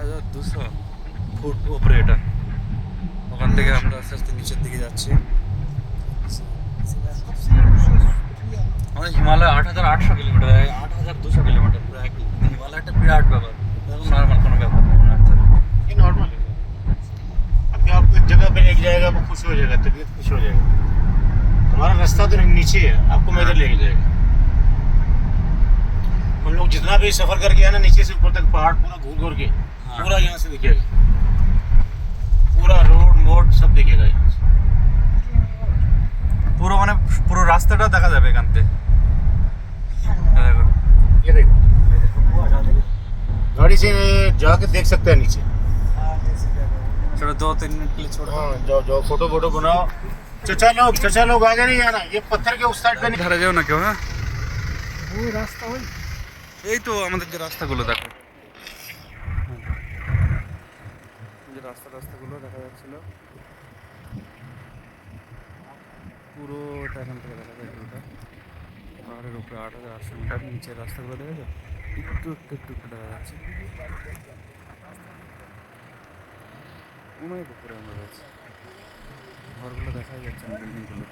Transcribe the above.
8,200 foot উপরে এটা। ওখান থেকে আমরা আস্তে আস্তে নিচের দিকে যাচ্ছি। আমাদের হিমালয় 8,800 কিলোমিটার, 8,200 কিলোমিটার পুরো একই। হিমালয় একটা বিরাট ব্যাপার, এরকম নর্মাল কোনো ব্যাপার না মনে হচ্ছে। ये नॉर्मल है। अभी आपको एक जगह पे लेके जाएगा, वो खुश हो जाएगा, तबीयत खुश हो जाएगा। हमारा रास्ता तो नीचे है, आपको मैं इधर लेके जाएगा। हम लोग जितना भी सफर करके आए ना, नीचे से ऊपर तक पहाड़ पूरा घूर घूर के हाँ। पूरा यहाँ से दिखेगा, पूरा रोड मोड सब दिखेगा यहाँ से। পুরো মানে পুরো রাস্তাটা দেখা যাবে এখান থেকে। দেখো ये देखो, गाड़ी से जाके देख सकते हैं नीचे। छोड़ो 2-3 मिनट के लिए छोड़ो। हाँ, जाओ जाओ, फोटो फोटो बनाओ। चचा लोग आगे नहीं आना, ये पत्थर के उस साइड पे नहीं। ধারে যেও না কেউ। হ্যাঁ, वो रास्ता वही। এই তো আমাদের যে রাস্তাগুলো দেখো, যে রাস্তাগুলো দেখা যাচ্ছিল পুরোটা এখান থেকে দেখা যায়। পুরোটা পাহাড়ের উপরে 8,800 মিটার নিচের রাস্তাগুলো দেখা যায়, একটু দেখা যাচ্ছে। অনেক উপরে আমরা রয়েছি, ঘরগুলো দেখাই যাচ্ছে না, বিল্ডিংগুলো।